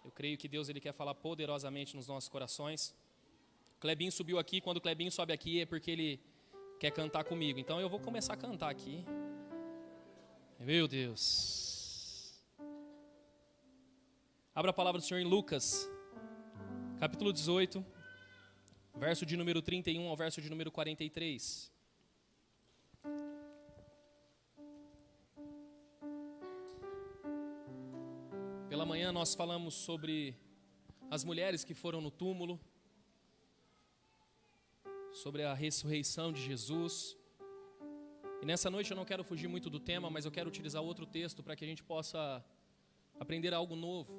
Eu creio que Deus ele quer falar poderosamente nos nossos corações. O Clebinho subiu aqui, quando o Clebinho sobe aqui é porque ele quer cantar comigo. Então eu vou começar a cantar aqui. Meu Deus. Abra a palavra do Senhor em Lucas, capítulo 18, verso de número 31 ao verso de número 43. Pela manhã nós falamos sobre as mulheres que foram no túmulo, sobre a ressurreição de Jesus. E nessa noite eu não quero fugir muito do tema, mas eu quero utilizar outro texto para que a gente possa aprender algo novo.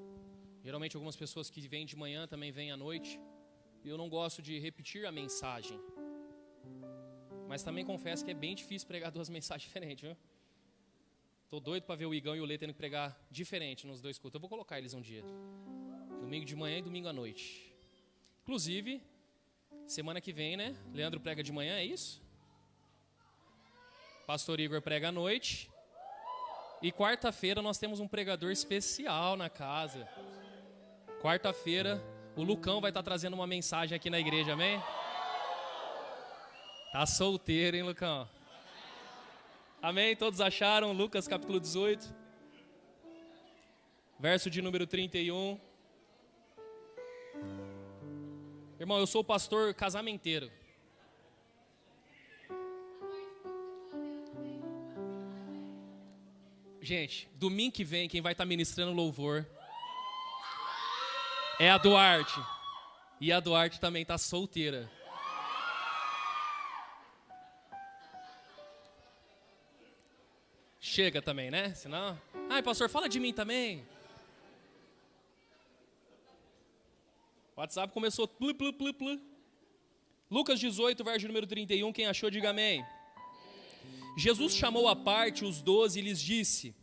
Geralmente algumas pessoas que vêm de manhã também vêm à noite, e eu não gosto de repetir a mensagem. Mas também confesso que é bem difícil pregar duas mensagens diferentes, viu? Tô doido para ver o Igão e o Lê tendo que pregar diferente nos dois cultos. Eu vou colocar eles um dia. Domingo de manhã e domingo à noite. Inclusive, semana que vem, né? Leandro prega de manhã, é isso? Pastor Igor prega à noite. E quarta-feira nós temos um pregador especial na casa. Quarta-feira, o Lucão vai estar trazendo uma mensagem aqui na igreja, amém? Tá solteiro, hein, Lucão? Amém? Todos acharam? Lucas capítulo 18, verso de número 31. Irmão, eu sou pastor casamenteiro. Gente, domingo que vem quem vai estar ministrando louvor é a Duarte. E a Duarte também está solteira. Chega também, né? Senão... Ai, pastor, fala de mim também. O WhatsApp começou... Plu, plu, plu, plu. Lucas 18, verso número 31. Quem achou, diga amém. Jesus chamou à parte os 12 e lhes disse: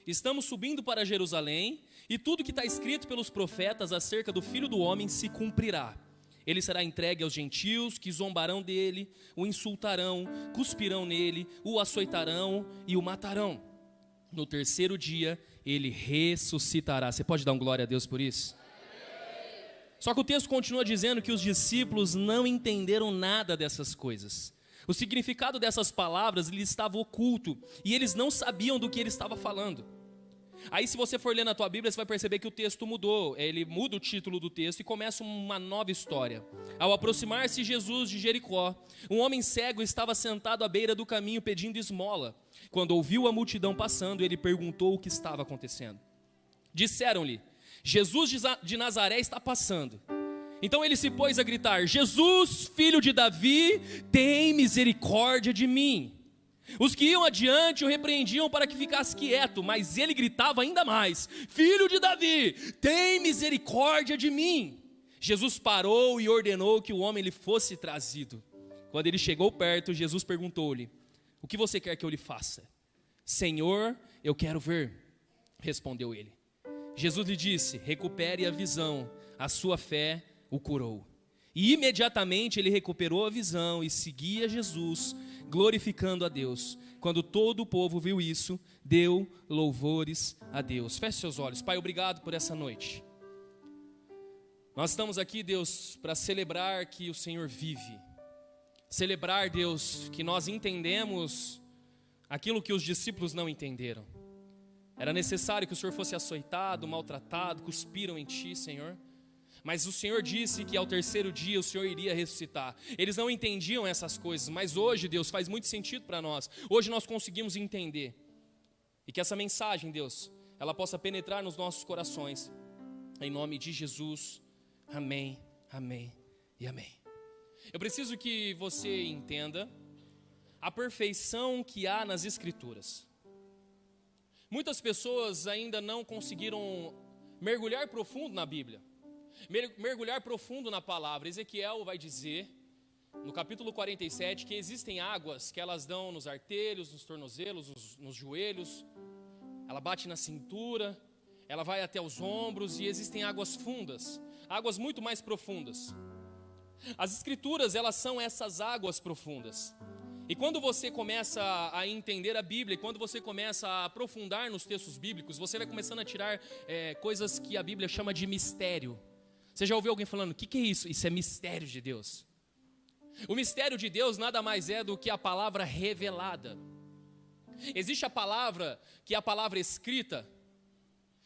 estamos subindo para Jerusalém, e tudo que está escrito pelos profetas acerca do Filho do Homem se cumprirá. Ele será entregue aos gentios, que zombarão dele, o insultarão, cuspirão nele, o açoitarão e o matarão. No terceiro dia, ele ressuscitará. Você pode dar um glória a Deus por isso? Só que o texto continua dizendo que os discípulos não entenderam nada dessas coisas. O significado dessas palavras lhes estava oculto, e eles não sabiam do que ele estava falando. Aí se você for ler na tua Bíblia, você vai perceber que o texto mudou. Ele muda o título do texto e começa uma nova história. Ao aproximar-se Jesus de Jericó, um homem cego estava sentado à beira do caminho pedindo esmola. Quando ouviu a multidão passando, ele perguntou o que estava acontecendo. Disseram-lhe: Jesus de Nazaré está passando. Então ele se pôs a gritar: Jesus, filho de Davi, tem misericórdia de mim. Os que iam adiante o repreendiam para que ficasse quieto, mas ele gritava ainda mais: Filho de Davi, tem misericórdia de mim. Jesus parou e ordenou que o homem lhe fosse trazido. Quando ele chegou perto, Jesus perguntou-lhe: o que você quer que eu lhe faça? Senhor, eu quero ver, respondeu ele. Jesus lhe disse: recupere a visão, a sua fé o curou. E imediatamente ele recuperou a visão e seguia Jesus, glorificando a Deus. Quando todo o povo viu isso, deu louvores a Deus. Feche seus olhos. Pai, obrigado por essa noite. Nós estamos aqui, Deus, para celebrar que o Senhor vive. Celebrar, Deus, que nós entendemos aquilo que os discípulos não entenderam. Era necessário que o Senhor fosse açoitado, maltratado, cuspiram em Ti, Senhor. Mas o Senhor disse que ao terceiro dia o Senhor iria ressuscitar. Eles não entendiam essas coisas, mas hoje, Deus, faz muito sentido para nós. Hoje nós conseguimos entender. E que essa mensagem, Deus, ela possa penetrar nos nossos corações. Em nome de Jesus, amém, amém e amém. Eu preciso que você entenda a perfeição que há nas Escrituras. Muitas pessoas ainda não conseguiram mergulhar profundo na Bíblia. Mergulhar profundo na palavra. Ezequiel vai dizer, no capítulo 47, que existem águas que elas dão nos artelhos, nos tornozelos, nos joelhos. Ela bate na cintura, ela vai até os ombros, e existem águas fundas, águas muito mais profundas. As Escrituras, elas são essas águas profundas. E quando você começa a entender a Bíblia, e quando você começa a aprofundar nos textos bíblicos, você vai começando a tirar coisas que a Bíblia chama de mistério. Você já ouviu alguém falando, o que é isso? Isso é mistério de Deus. O mistério de Deus nada mais é do que a palavra revelada. Existe a palavra, que é a palavra escrita.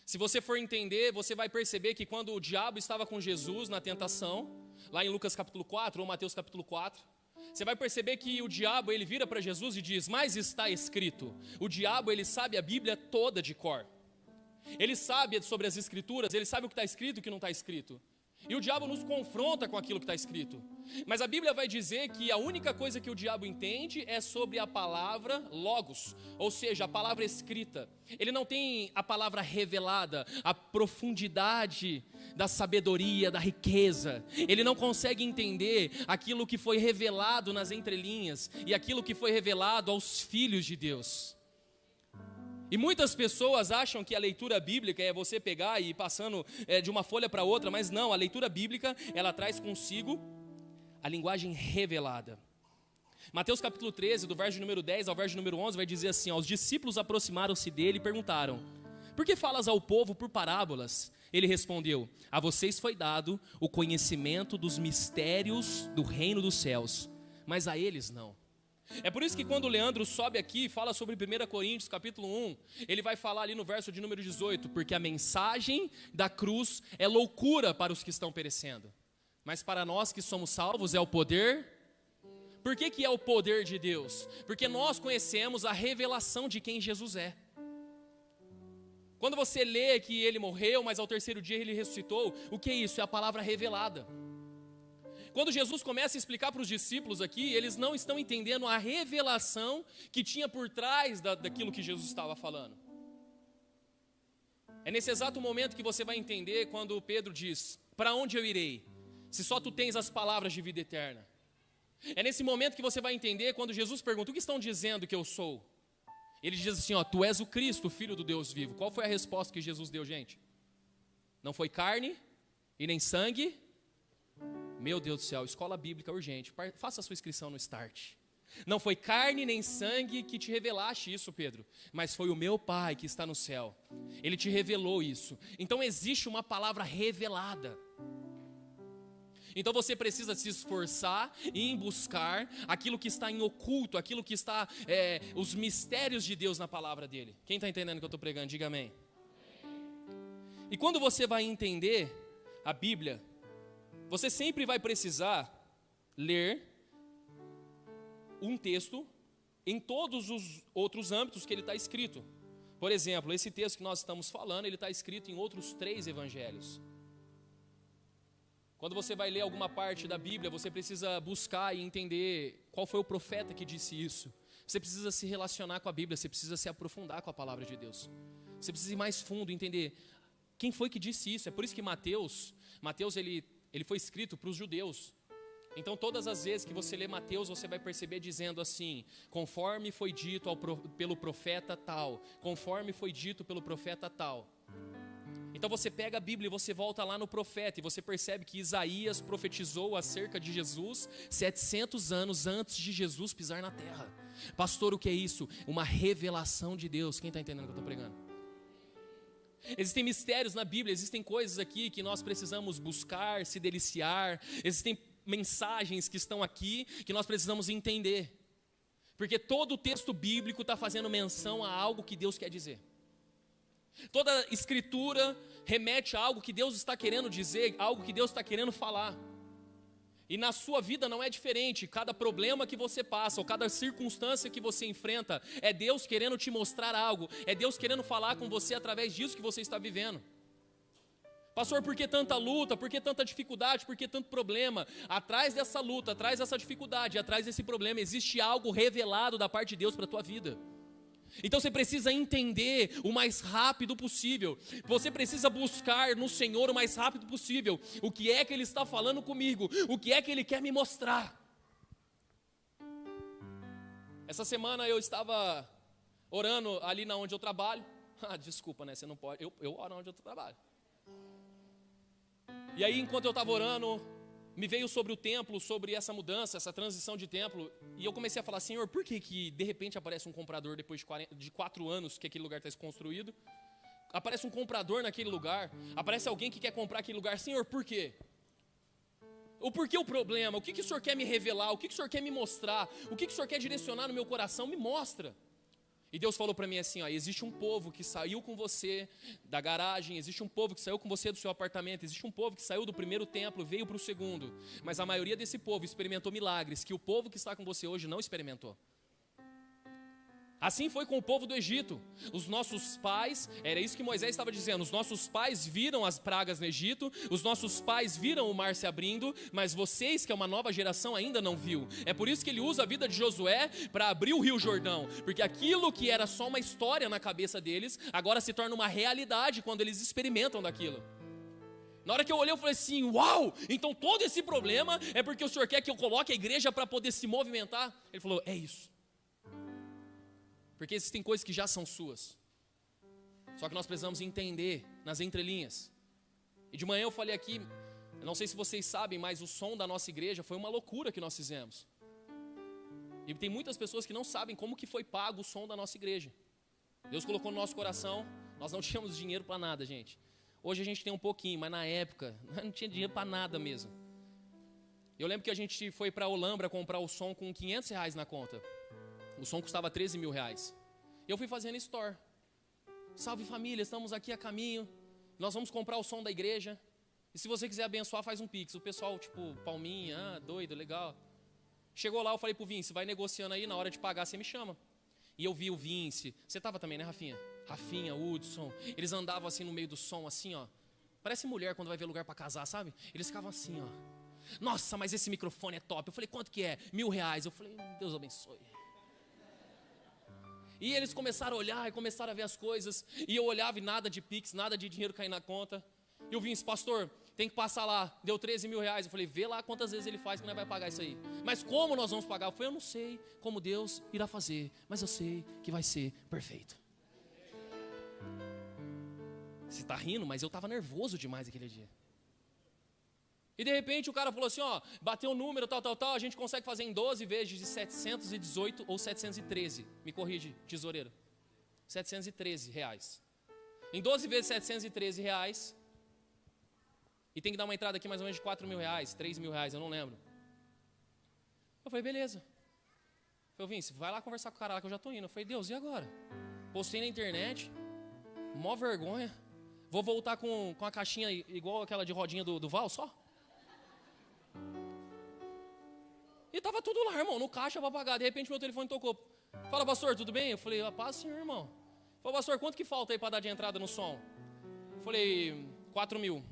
Se você for entender, você vai perceber que quando o diabo estava com Jesus na tentação, lá em Lucas capítulo 4 ou Mateus capítulo 4, você vai perceber que o diabo, ele vira para Jesus e diz, mas está escrito. O diabo, ele sabe a Bíblia toda de cor. Ele sabe sobre as escrituras, ele sabe o que está escrito e o que não está escrito. E o diabo nos confronta com aquilo que está escrito. Mas a Bíblia vai dizer que a única coisa que o diabo entende é sobre a palavra logos, ou seja, a palavra escrita. Ele não tem a palavra revelada, a profundidade da sabedoria, da riqueza. Ele não consegue entender aquilo que foi revelado nas entrelinhas e aquilo que foi revelado aos filhos de Deus. E muitas pessoas acham que a leitura bíblica é você pegar e ir passando de uma folha para outra, mas não, a leitura bíblica, ela traz consigo a linguagem revelada. Mateus capítulo 13, do verso número 10 ao verso número 11, vai dizer assim, ó, os discípulos aproximaram-se dele e perguntaram, por que falas ao povo por parábolas? Ele respondeu, a vocês foi dado o conhecimento dos mistérios do reino dos céus, mas a eles não. É por isso que quando o Leandro sobe aqui e fala sobre 1 Coríntios capítulo 1, ele vai falar ali no verso de número 18, porque a mensagem da cruz é loucura para os que estão perecendo, mas para nós que somos salvos é o poder. Por que é o poder de Deus? Porque nós conhecemos a revelação de quem Jesus é. Quando você lê que ele morreu, mas ao terceiro dia ele ressuscitou, o que é isso? É a palavra revelada. Quando Jesus começa a explicar para os discípulos aqui, eles não estão entendendo a revelação que tinha por trás daquilo que Jesus estava falando. É nesse exato momento que você vai entender quando Pedro diz, para onde eu irei, se só tu tens as palavras de vida eterna. É nesse momento que você vai entender quando Jesus pergunta, o que estão dizendo que eu sou? Ele diz assim, ó, tu és o Cristo, o Filho do Deus vivo. Qual foi a resposta que Jesus deu, gente? Não foi carne e nem sangue. Meu Deus do céu, escola bíblica urgente, faça a sua inscrição no Start. Não foi carne nem sangue que te revelaste isso, Pedro, mas foi o meu Pai que está no céu. Ele te revelou isso. Então existe uma palavra revelada. Então você precisa se esforçar em buscar aquilo que está em oculto, aquilo que está, os mistérios de Deus na palavra dele. Quem está entendendo o que eu estou pregando, diga amém. E quando você vai entender a Bíblia, você sempre vai precisar ler um texto em todos os outros âmbitos que ele está escrito. Por exemplo, esse texto que nós estamos falando, ele está escrito em outros 3 evangelhos. Quando você vai ler alguma parte da Bíblia, você precisa buscar e entender qual foi o profeta que disse isso. Você precisa se relacionar com a Bíblia, você precisa se aprofundar com a palavra de Deus. Você precisa ir mais fundo, entender quem foi que disse isso. É por isso que Mateus ele foi escrito para os judeus. Então todas as vezes que você lê Mateus, você vai perceber dizendo assim, conforme foi dito pelo profeta tal, conforme foi dito pelo profeta tal. Então você pega a Bíblia e você volta lá no profeta, e você percebe que Isaías profetizou acerca de Jesus 700 anos antes de Jesus pisar na terra. Pastor, o que é isso? Uma revelação de Deus. Quem está entendendo o que eu estou pregando? Existem mistérios na Bíblia, existem coisas aqui que nós precisamos buscar, se deliciar. Existem mensagens que estão aqui que nós precisamos entender. Porque todo o texto bíblico está fazendo menção a algo que Deus quer dizer. Toda escritura remete a algo que Deus está querendo dizer, algo que Deus está querendo falar. E na sua vida não é diferente. Cada problema que você passa, ou cada circunstância que você enfrenta, é Deus querendo te mostrar algo, é Deus querendo falar com você através disso que você está vivendo. Pastor, por que tanta luta, por que tanta dificuldade, por que tanto problema? Atrás dessa luta, atrás dessa dificuldade, atrás desse problema, existe algo revelado da parte de Deus para a tua vida. Então você precisa entender o mais rápido possível. Você precisa buscar no Senhor o mais rápido possível. O que é que Ele está falando comigo? O que é que Ele quer me mostrar? Essa semana eu estava orando ali na onde eu trabalho. Desculpa, né? Você não pode. Eu oro onde eu trabalho. E aí, enquanto eu estava orando, me veio sobre o templo, sobre essa mudança, essa transição de templo, e eu comecei a falar, Senhor, por que de repente aparece um comprador depois de 4 anos que aquele lugar está construído? Aparece um comprador naquele lugar, aparece alguém que quer comprar aquele lugar. Senhor, por quê? O porquê o problema? O que o Senhor quer me revelar? O que o Senhor quer me mostrar? O que o Senhor quer direcionar no meu coração? Me mostra. E Deus falou para mim assim, ó, existe um povo que saiu com você da garagem, existe um povo que saiu com você do seu apartamento, existe um povo que saiu do primeiro templo, veio para o segundo, mas a maioria desse povo experimentou milagres que o povo que está com você hoje não experimentou. Assim foi com o povo do Egito. Os nossos pais, era isso que Moisés estava dizendo, os nossos pais viram as pragas no Egito, os nossos pais viram o mar se abrindo, mas vocês, que é uma nova geração, ainda não viu. É por isso que ele usa a vida de Josué para abrir o rio Jordão, porque aquilo que era só uma história na cabeça deles, agora se torna uma realidade quando eles experimentam daquilo. Na hora que eu olhei, eu falei assim, uau, então todo esse problema é porque o Senhor quer que eu coloque a igreja para poder se movimentar? Ele falou, é isso. Porque existem coisas que já são suas. Só que nós precisamos entender nas entrelinhas. E de manhã eu falei aqui, eu não sei se vocês sabem, mas o som da nossa igreja foi uma loucura que nós fizemos. E tem muitas pessoas que não sabem como que foi pago o som da nossa igreja. Deus colocou no nosso coração, nós não tínhamos dinheiro para nada, gente. Hoje a gente tem um pouquinho, mas na época não tinha dinheiro para nada mesmo. Eu lembro que a gente foi para Olambra comprar o som com R$500 na conta. O som custava R$13 mil. Eu fui fazendo store. Salve família, estamos aqui a caminho. Nós vamos comprar o som da igreja. E se você quiser abençoar, faz um pix. O pessoal, tipo, palminha, doido, legal. Chegou lá, eu falei pro Vince, vai negociando aí, na hora de pagar você me chama. E eu vi o Vince. Você tava também, né, Rafinha? Rafinha, Hudson. Eles andavam assim no meio do som, assim, ó. Parece mulher quando vai ver lugar para casar, sabe? Eles ficavam assim, ó. Nossa, mas esse microfone é top. Eu falei, quanto que é? R$1.000. Eu falei, Deus abençoe. E eles começaram a olhar e começaram a ver as coisas. E eu olhava e nada de pix, nada de dinheiro cair na conta. E eu vim, pastor, tem que passar lá. Deu R$13 mil. Eu falei, vê lá quantas vezes ele faz que nós vai pagar isso aí. Mas como nós vamos pagar? Eu falei, eu não sei como Deus irá fazer, mas eu sei que vai ser perfeito. Você está rindo, mas eu estava nervoso demais aquele dia. E de repente o cara falou assim, ó, bateu o número, tal, a gente consegue fazer em 12 vezes de 718 ou 713. Me corrige, tesoureiro. R$713. Em 12 vezes R$713. E tem que dar uma entrada aqui mais ou menos de R$4 mil, R$3 mil, eu não lembro. Eu falei, beleza. Eu falei, Vince, vai lá conversar com o cara lá que eu já tô indo. Eu falei, Deus, e agora? Postei na internet, mó vergonha. Vou voltar com a caixinha igual aquela de rodinha do Val, só? E tava tudo lá, irmão, no caixa pra pagar. De repente meu telefone tocou. Fala, pastor, tudo bem? Eu falei, paz, senhor, irmão. Falei, pastor, quanto que falta aí pra dar de entrada no som? Eu falei, 4 mil.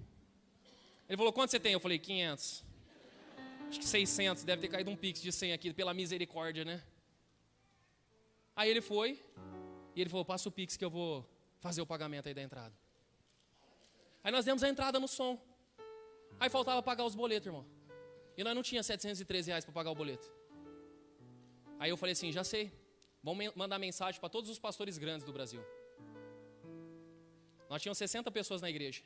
Ele falou, quanto você tem? Eu falei, 500. Acho que 600, deve ter caído um pix de 100 aqui, pela misericórdia, né? Aí ele foi, e ele falou, passa o pix que eu vou fazer o pagamento aí da entrada. Aí nós demos a entrada no som. Aí faltava pagar os boletos, irmão. E nós não tinha R$713 para pagar o boleto. Aí eu falei assim, já sei. Vamos mandar mensagem para todos os pastores grandes do Brasil. Nós tínhamos 60 pessoas na igreja.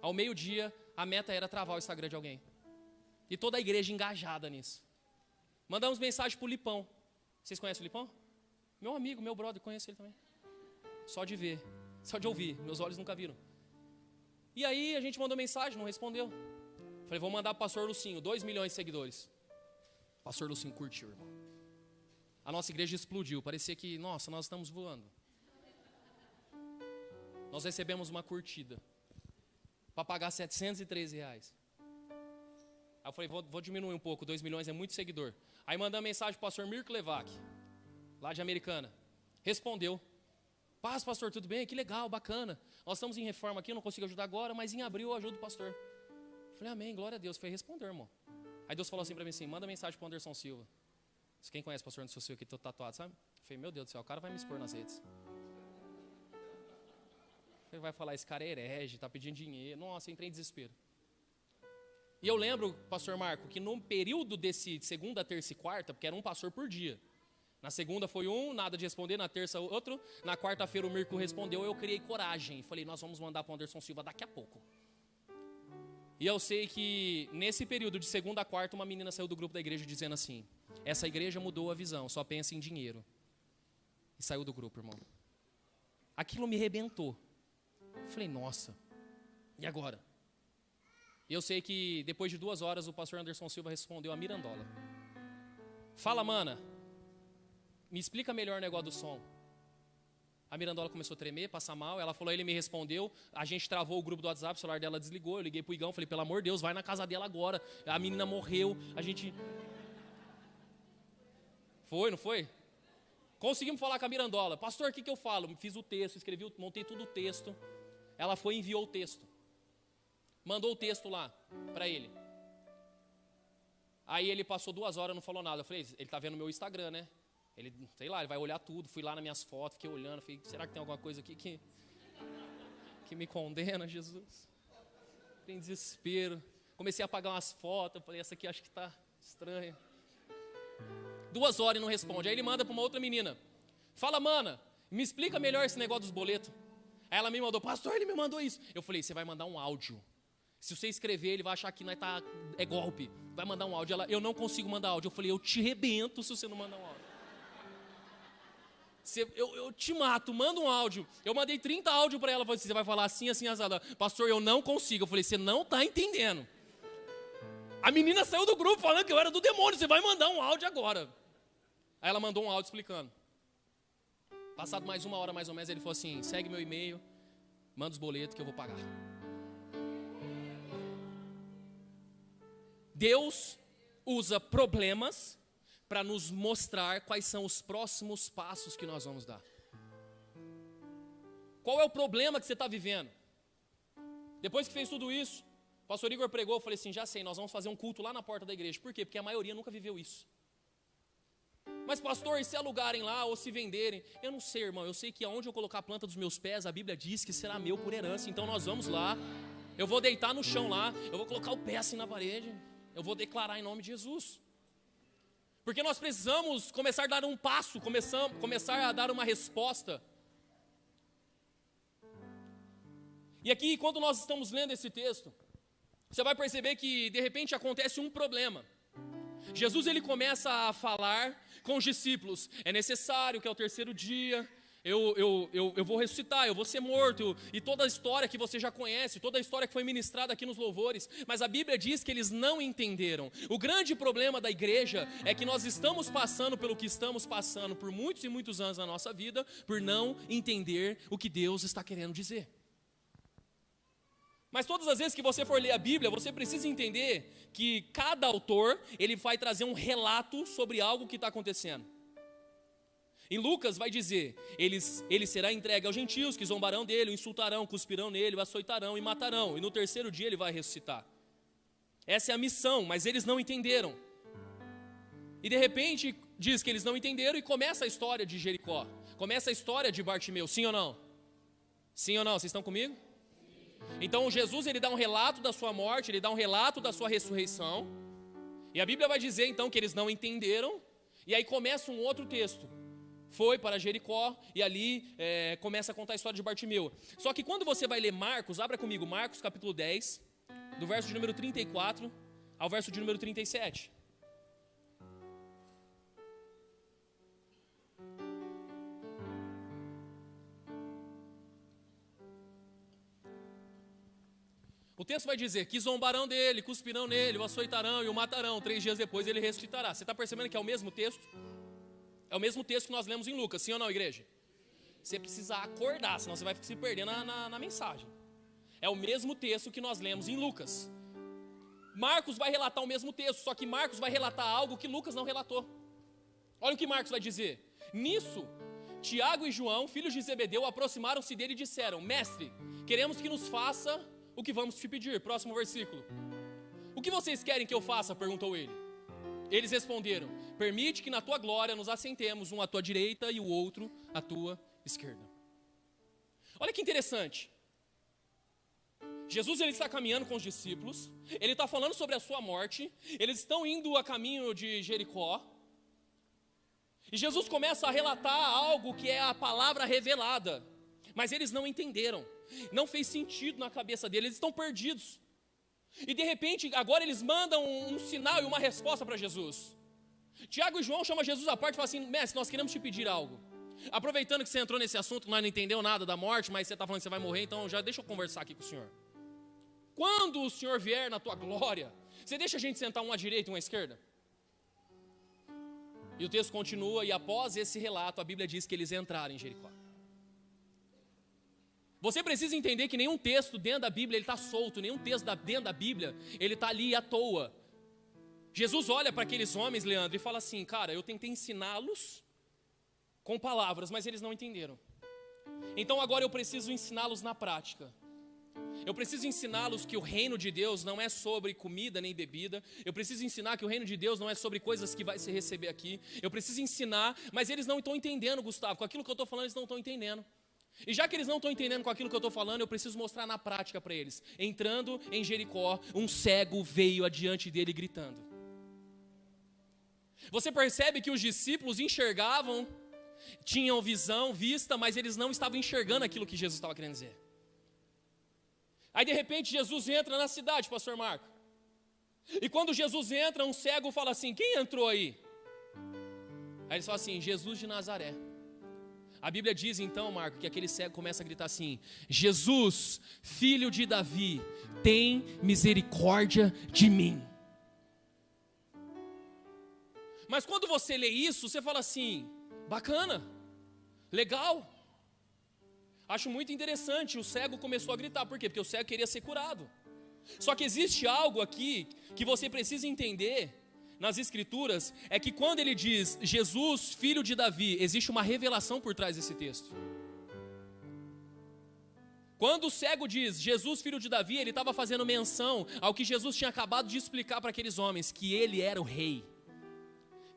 Ao meio-dia, a meta era travar o Instagram de alguém. E toda a igreja engajada nisso. Mandamos mensagem pro Lipão. Vocês conhecem o Lipão? Meu amigo, meu brother, conheço ele também. Só de ver, só de ouvir. Meus olhos nunca viram. E aí a gente mandou mensagem, não respondeu. Falei, vou mandar pro pastor Lucinho, 2 milhões de seguidores. O pastor Lucinho curtiu, irmão. A nossa igreja explodiu, parecia que, nossa, nós estamos voando. Nós recebemos uma curtida para pagar R$713. Aí eu falei, vou diminuir um pouco, 2 milhões é muito seguidor. Aí mandamos mensagem pro pastor Mirko Levac, lá de Americana. Respondeu. Paz, pastor, tudo bem? Que legal, bacana. Nós estamos em reforma aqui, eu não consigo ajudar agora, mas em abril eu ajudo o pastor. Falei, amém, glória a Deus. Foi responder, irmão. Aí Deus falou assim pra mim assim, manda mensagem pro Anderson Silva. Quem conhece o pastor Anderson Silva que tô tatuado, sabe? Falei, meu Deus do céu, o cara vai me expor nas redes. Ele vai falar, esse cara é herege, tá pedindo dinheiro. Nossa, eu entrei em desespero. E eu lembro, pastor Marco, que no período desse segunda, terça e quarta, porque era um pastor por dia. Na segunda foi um, nada de responder, na terça outro. Na quarta-feira o Mirko respondeu, eu criei coragem. Falei, nós vamos mandar pro Anderson Silva daqui a pouco. E eu sei que nesse período de segunda a quarta, uma menina saiu do grupo da igreja dizendo assim: essa igreja mudou a visão, só pensa em dinheiro. E saiu do grupo, irmão. Aquilo me arrebentou. Falei, nossa, e agora? E eu sei que depois de 2 horas o pastor Anderson Silva respondeu a Mirandola: fala, mana, me explica melhor o negócio do som. A Mirandola começou a tremer, passar mal. Ela falou, ele me respondeu. A gente travou o grupo do WhatsApp, o celular dela desligou. Eu liguei pro Igão, falei, pelo amor de Deus, vai na casa dela agora. A menina morreu, a gente... Foi, não foi? Conseguimos falar com a Mirandola. Pastor, o que eu falo? Fiz o texto, escrevi, montei tudo o texto. Ela foi e enviou o texto. Mandou o texto lá para ele. Aí ele passou 2 horas, não falou nada. Eu falei, ele tá vendo meu Instagram, né? Ele, sei lá, ele vai olhar tudo. Fui lá nas minhas fotos, fiquei olhando. Falei, será que tem alguma coisa aqui que me condena, Jesus? Tem desespero. Comecei a apagar umas fotos. Falei, essa aqui acho que tá estranha. 2 horas e não responde. Aí ele manda para uma outra menina. Fala, mana, me explica melhor esse negócio dos boletos. Aí ela me mandou, pastor, ele me mandou isso. Eu falei, você vai mandar um áudio. Se você escrever, ele vai achar que nós tá, é golpe. Vai mandar um áudio. Ela, eu não consigo mandar áudio. Eu falei, eu te rebento se você não mandar um áudio. Eu te mato, manda um áudio. Eu mandei 30 áudios para ela. Falei, você vai falar assim, assim, assado. Pastor, eu não consigo. Eu falei, você não está entendendo. A menina saiu do grupo falando que eu era do demônio. Você vai mandar um áudio agora. Aí ela mandou um áudio explicando. Passado mais 1 hora, mais ou menos, ele falou assim, segue meu e-mail, manda os boletos que eu vou pagar. Deus usa problemas para nos mostrar quais são os próximos passos que nós vamos dar. Qual é o problema que você está vivendo? Depois que fez tudo isso, o pastor Igor pregou, eu falei assim, já sei, nós vamos fazer um culto lá na porta da igreja. Por quê? Porque a maioria nunca viveu isso. Mas pastor, e se alugarem lá ou se venderem? Eu não sei, irmão, eu sei que aonde eu colocar a planta dos meus pés, a Bíblia diz que será meu por herança. Então nós vamos lá, eu vou deitar no chão lá, eu vou colocar o pé assim na parede, eu vou declarar em nome de Jesus. Porque nós precisamos começar a dar um passo, começar a dar uma resposta. E aqui, quando nós estamos lendo esse texto, você vai perceber que de repente acontece um problema. Jesus ele começa a falar com os discípulos, é necessário que ao 3º dia eu vou ressuscitar, eu vou ser morto, e toda a história que você já conhece, toda a história que foi ministrada aqui nos louvores, mas a Bíblia diz que eles não entenderam. O grande problema da igreja é que nós estamos passando pelo que estamos passando por muitos e muitos anos na nossa vida, por não entender o que Deus está querendo dizer. Mas todas as vezes que você for ler a Bíblia, você precisa entender que cada autor, ele vai trazer um relato sobre algo que está acontecendo. Em Lucas vai dizer, ele será entregue aos gentios que zombarão dele, o insultarão, cuspirão nele, o açoitarão e matarão. E no 3º dia ele vai ressuscitar. Essa é a missão, mas eles não entenderam. E de repente diz que eles não entenderam e começa a história de Jericó. Começa a história de Bartimeu, sim ou não? Sim ou não, vocês estão comigo? Então Jesus ele dá um relato da sua morte, ele dá um relato da sua ressurreição. E a Bíblia vai dizer então que eles não entenderam. E aí começa um outro texto. Foi para Jericó e ali começa a contar a história de Bartimeu. Só que quando você vai ler Marcos, abra comigo Marcos capítulo 10, do verso de número 34 ao verso de número 37. O texto vai dizer que zombarão dele, cuspirão nele, o açoitarão e o matarão. 3 dias depois ele ressuscitará. Você está percebendo que é o mesmo texto? É o mesmo texto que nós lemos em Lucas, sim ou não, igreja? Você precisa acordar, senão você vai se perder na mensagem. É o mesmo texto que nós lemos em Lucas. Marcos vai relatar o mesmo texto, só que Marcos vai relatar algo que Lucas não relatou. Olha o que Marcos vai dizer. Nisso, Tiago e João, filhos de Zebedeu, aproximaram-se dele e disseram, mestre, queremos que nos faça o que vamos te pedir. Próximo versículo. O que vocês querem que eu faça? Perguntou ele. Eles responderam, permite que na tua glória nos assentemos, um à tua direita e o outro à tua esquerda. Olha que interessante. Jesus ele está caminhando com os discípulos, ele está falando sobre a sua morte, eles estão indo a caminho de Jericó, e Jesus começa a relatar algo que é a palavra revelada, mas eles não entenderam, não fez sentido na cabeça deles, eles estão perdidos. E de repente, agora eles mandam um sinal e uma resposta para Jesus. Tiago e João chamam Jesus à parte e falam assim: mestre, nós queremos te pedir algo. Aproveitando que você entrou nesse assunto, nós não entendeu nada da morte, mas você está falando que você vai morrer, então já deixa eu conversar aqui com o senhor. Quando o senhor vier na tua glória, você deixa a gente sentar um à direita e um à esquerda? E o texto continua, e após esse relato, a Bíblia diz que eles entraram em Jericó. Você precisa entender que nenhum texto dentro da Bíblia ele está solto, nenhum texto dentro da Bíblia ele está ali à toa. Jesus olha para aqueles homens, Leandro, e fala assim: cara, eu tentei ensiná-los com palavras, mas eles não entenderam. Então agora eu preciso ensiná-los na prática. Eu preciso ensiná-los que o reino de Deus não é sobre comida nem bebida. Eu preciso ensinar que o reino de Deus não é sobre coisas que vai se receber aqui. Eu preciso ensinar, mas eles não estão entendendo, Gustavo. Com aquilo que eu estou falando, eles não estão entendendo. E já que eles não estão entendendo com aquilo que eu estou falando, eu preciso mostrar na prática para eles. Entrando em Jericó, um cego veio adiante dele gritando. Você percebe que os discípulos enxergavam, tinham visão, vista, mas eles não estavam enxergando aquilo que Jesus estava querendo dizer. Aí de repente Jesus entra na cidade, pastor Marco. E quando Jesus entra, um cego fala assim: quem entrou aí? Aí eles falam assim: Jesus de Nazaré. A Bíblia diz então, Marco, que aquele cego começa a gritar assim: Jesus, filho de Davi, tem misericórdia de mim. Mas quando você lê isso, você fala assim: bacana, legal. Acho muito interessante, o cego começou a gritar. Por quê? Porque o cego queria ser curado. Só que existe algo aqui que você precisa entender nas escrituras, é que quando ele diz Jesus, filho de Davi, existe uma revelação por trás desse texto. Quando o cego diz Jesus, filho de Davi, ele estava fazendo menção ao que Jesus tinha acabado de explicar para aqueles homens, que ele era o rei,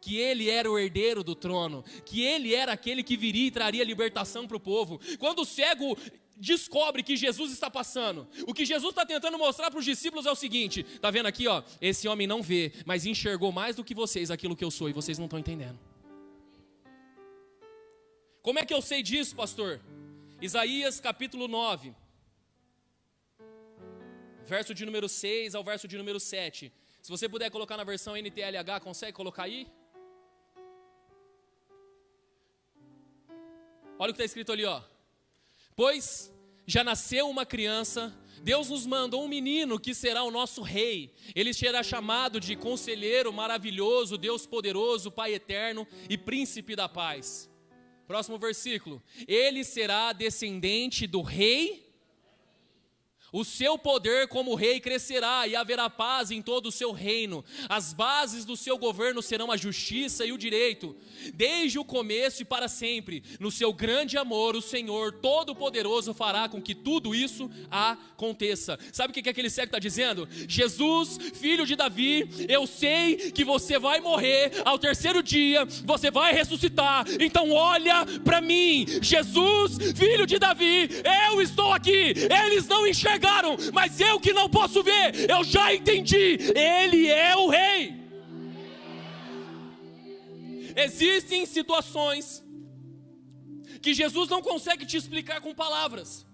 que ele era o herdeiro do trono, que ele era aquele que viria e traria libertação para o povo. Quando o cego descobre que Jesus está passando, o que Jesus está tentando mostrar para os discípulos é o seguinte: está vendo aqui, ó, esse homem não vê, mas enxergou mais do que vocês aquilo que eu sou, e vocês não estão entendendo. Como é que eu sei disso, pastor? Isaías capítulo 9, verso de número 6 ao verso de número 7. Se você puder colocar na versão NTLH, consegue colocar aí? Olha o que está escrito ali, ó. Pois já nasceu uma criança, Deus nos mandou um menino que será o nosso rei. Ele será chamado de Conselheiro Maravilhoso, Deus Poderoso, Pai Eterno e Príncipe da Paz. Próximo versículo. Ele será descendente do rei. O seu poder como rei crescerá e haverá paz em todo o seu reino. As bases do seu governo serão a justiça e o direito, desde o começo e para sempre. No seu grande amor, o Senhor Todo-Poderoso fará com que tudo isso aconteça. Sabe o que aquele cego está dizendo? Jesus, filho de Davi, eu sei que você vai morrer, ao terceiro dia você vai ressuscitar, então olha para mim. Jesus, filho de Davi, eu estou aqui. Eles não enxergaram, mas eu que não posso ver, eu já entendi, ele é o rei. Existem situações que Jesus não consegue te explicar com palavras.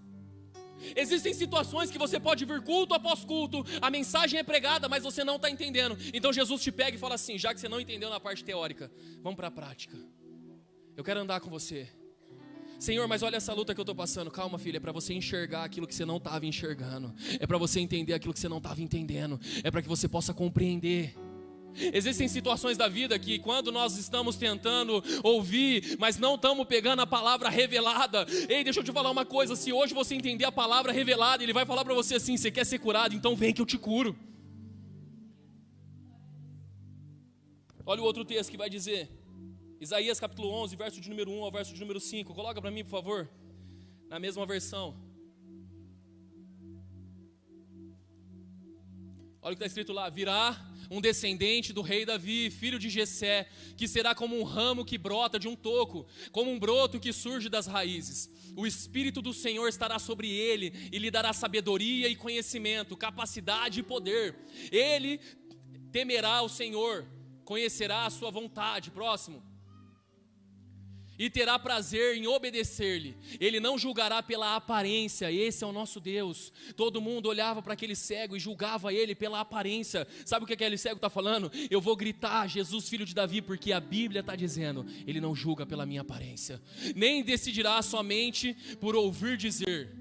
Existem situações que você pode vir culto após culto, a mensagem é pregada, mas você não está entendendo. Então Jesus te pega e fala assim: já que você não entendeu na parte teórica, vamos para a prática. Eu quero andar com você. Senhor, mas olha essa luta que eu estou passando. Calma, filha, é para você enxergar aquilo que você não estava enxergando. É para você entender aquilo que você não estava entendendo. É para que você possa compreender. Existem situações da vida que quando nós estamos tentando ouvir, mas não estamos pegando a palavra revelada. Ei, deixa eu te falar uma coisa. Se hoje você entender a palavra revelada, Ele vai falar para você assim: você quer ser curado? Então vem que eu te curo. Olha o outro texto que vai dizer, Isaías capítulo 11, verso de número 1 ao verso de número 5. Coloca para mim, por favor, na mesma versão. Olha o que está escrito lá: virá um descendente do rei Davi, filho de Jessé, que será como um ramo que brota de um toco, como um broto que surge das raízes. O Espírito do Senhor estará sobre ele e lhe dará sabedoria e conhecimento, capacidade e poder. Ele temerá o Senhor, conhecerá a sua vontade. Próximo. e terá prazer em obedecer-lhe. Ele não julgará pela aparência. Esse é o nosso Deus. Todo mundo olhava para aquele cego e julgava ele pela aparência. Sabe o que aquele cego está falando? Eu vou gritar, Jesus, filho de Davi, porque a Bíblia está dizendo, ele não julga pela minha aparência, nem decidirá somente por ouvir dizer,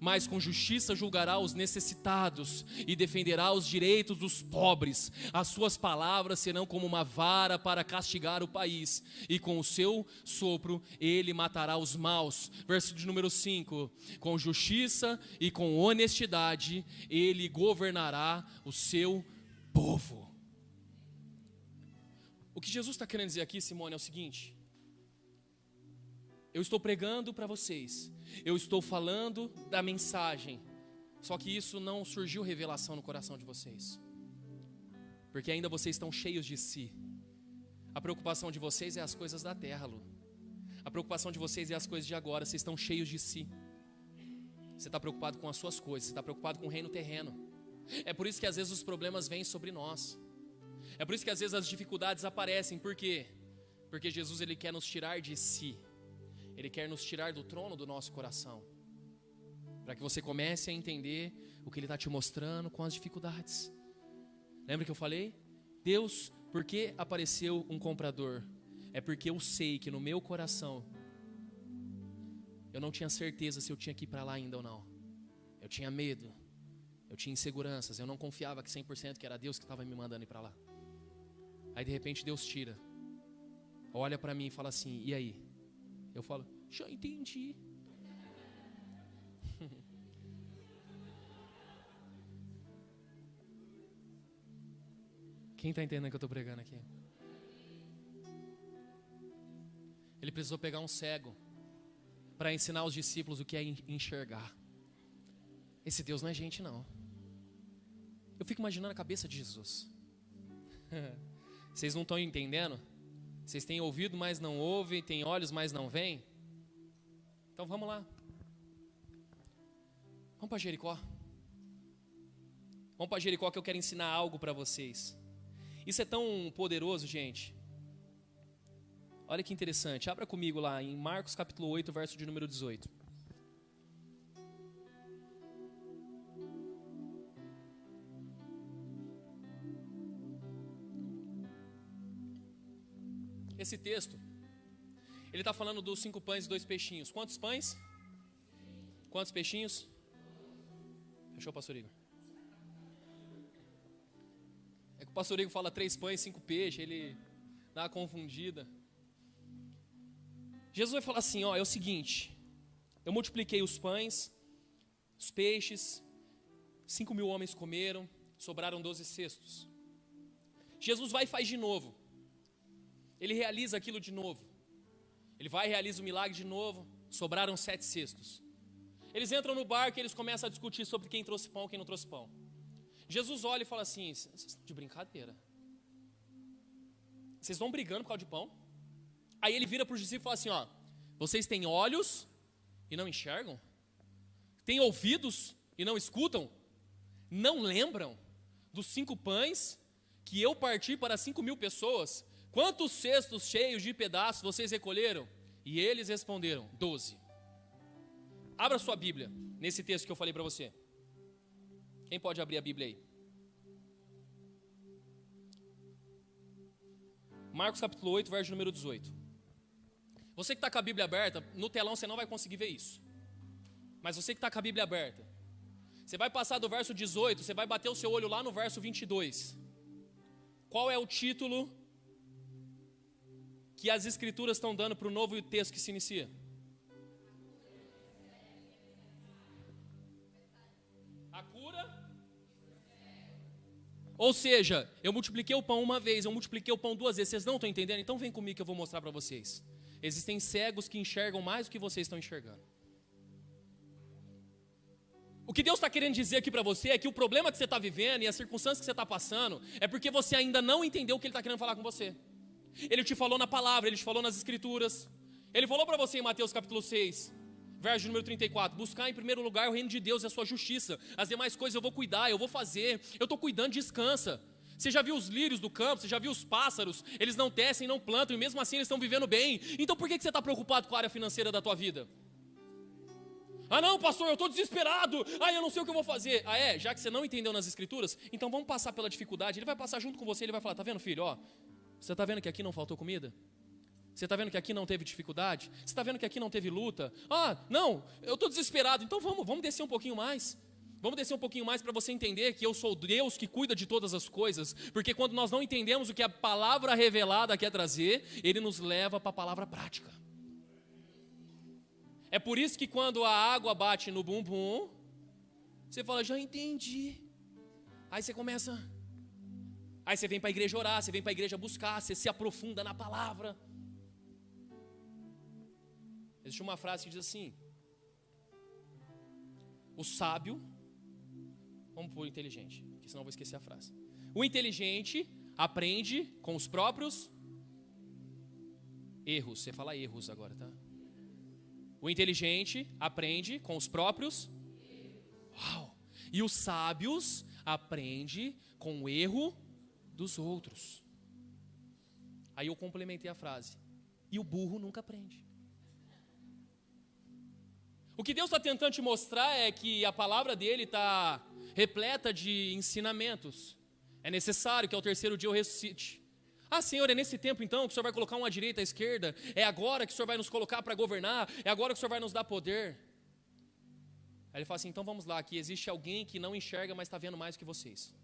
mas com justiça julgará os necessitados e defenderá os direitos dos pobres. As suas palavras serão como uma vara para castigar o país, e com o seu sopro ele matará os maus. Verso de número 5: com justiça e com honestidade ele governará o seu povo. O que Jesus está querendo dizer aqui, Simone, é o seguinte: eu estou pregando para vocês, eu estou falando da mensagem, só que isso não surgiu revelação no coração de vocês, porque ainda vocês estão cheios de si. A preocupação de vocês é as coisas da terra, Lu. A preocupação de vocês é as coisas de agora. Vocês estão cheios de si. Você está preocupado com as suas coisas, você está preocupado com o reino terreno. É por isso que às vezes os problemas vêm sobre nós. É por isso que às vezes as dificuldades aparecem. Por quê? Porque Jesus, ele quer nos tirar de si. Ele quer nos tirar do trono do nosso coração, para que você comece a entender o que Ele está te mostrando com as dificuldades. Lembra que eu falei? Deus, por que apareceu um comprador? É porque eu sei que no meu coração eu não tinha certeza se eu tinha que ir para lá ainda ou não. Eu tinha medo, eu tinha inseguranças, eu não confiava que 100% que era Deus que estava me mandando ir para lá. Aí de repente Deus tira, olha para mim e fala assim: e aí? Eu falo: já entendi. Quem está entendendo o que eu estou pregando aqui? Ele precisou pegar um cego para ensinar os discípulos o que é enxergar. Esse Deus não é gente, não. Eu fico imaginando a cabeça de Jesus. Vocês não estão entendendo? Vocês têm ouvido, mas não ouvem, têm olhos, mas não veem. Então vamos lá. Vamos para Jericó. Vamos para Jericó, que eu quero ensinar algo para vocês. Isso é tão poderoso, gente. Olha que interessante. Abra comigo lá em Marcos capítulo 8, verso de número 18. Esse texto, ele está falando dos 5 pães e 2 peixinhos. Quantos pães? Quantos peixinhos? Fechou, pastor Igor? É que o pastor Igor fala 3 pães, 5 peixes, ele dá uma confundida. Jesus vai falar assim, ó, é o seguinte: eu multipliquei os pães, os peixes, 5.000 homens comeram, sobraram 12 cestos. Jesus vai e faz de novo. Ele realiza aquilo de novo. Ele vai e realiza o milagre de novo. Sobraram 7 cestos. Eles entram no barco e eles começam a discutir sobre quem trouxe pão e quem não trouxe pão. Jesus olha e fala assim: vocês estão de brincadeira? Vocês estão brigando por causa de pão? Aí ele vira para os discípulos e fala assim: ó, vocês têm olhos e não enxergam? Têm ouvidos e não escutam? Não lembram dos 5 pães que eu parti para 5.000 pessoas? Quantos cestos cheios de pedaços vocês recolheram? E eles responderam: 12. Abra sua Bíblia, nesse texto que eu falei para você. Quem pode abrir a Bíblia aí? Marcos capítulo 8, verso número 18. Você que está com a Bíblia aberta, no telão você não vai conseguir ver isso. Mas você que está com a Bíblia aberta, você vai passar do verso 18, você vai bater o seu olho lá no verso 22. Qual é o título que as escrituras estão dando para o novo texto que se inicia? A cura. Ou seja, eu multipliquei o pão uma vez, eu multipliquei o pão 2 vezes. Vocês não estão entendendo? Então vem comigo que eu vou mostrar para vocês. Existem cegos que enxergam mais do que vocês estão enxergando. O que Deus está querendo dizer aqui para você é que o problema que você está vivendo e as circunstâncias que você está passando é porque você ainda não entendeu o que Ele está querendo falar com você. Ele te falou na palavra, Ele te falou nas escrituras. Ele falou para você em Mateus capítulo 6, verso número 34, buscar em primeiro lugar o reino de Deus e a sua justiça. As demais coisas eu vou cuidar, eu vou fazer, eu estou cuidando, descansa. Você já viu os lírios do campo, você já viu os pássaros, eles não tecem, não plantam, e mesmo assim eles estão vivendo bem. Então por que você está preocupado com a área financeira da tua vida? Ah não, pastor, eu estou desesperado, eu não sei o que eu vou fazer. Já que você não entendeu nas escrituras, então vamos passar pela dificuldade. Ele vai passar junto com você, ele vai falar, tá vendo, filho, você está vendo que aqui não faltou comida? Você está vendo que aqui não teve dificuldade? Você está vendo que aqui não teve luta? Não, eu estou desesperado, então vamos descer um pouquinho mais. Vamos descer um pouquinho mais para você entender que eu sou Deus que cuida de todas as coisas, porque quando nós não entendemos o que a palavra revelada quer trazer, Ele nos leva para a palavra prática. É por isso que quando a água bate no bumbum, você fala, já entendi. Aí você começa, aí você vem para a igreja orar, você vem para a igreja buscar, você se aprofunda na palavra. Existe uma frase que diz assim, o sábio, vamos pôr inteligente, porque senão eu vou esquecer a frase. O inteligente aprende com os próprios erros. Você fala erros agora, tá? O inteligente aprende com os próprios. Uau! E os sábios aprendem com o erro dos outros. Aí eu complementei a frase. E o burro nunca aprende. O que Deus está tentando te mostrar é que a palavra dele está repleta de ensinamentos. É necessário que ao terceiro dia eu ressuscite. Senhor, é nesse tempo então que o Senhor vai colocar uma à direita e à esquerda? É agora que o Senhor vai nos colocar para governar? É agora que o Senhor vai nos dar poder? Aí ele fala assim, então vamos lá, aqui existe alguém que não enxerga, mas está vendo mais que vocês.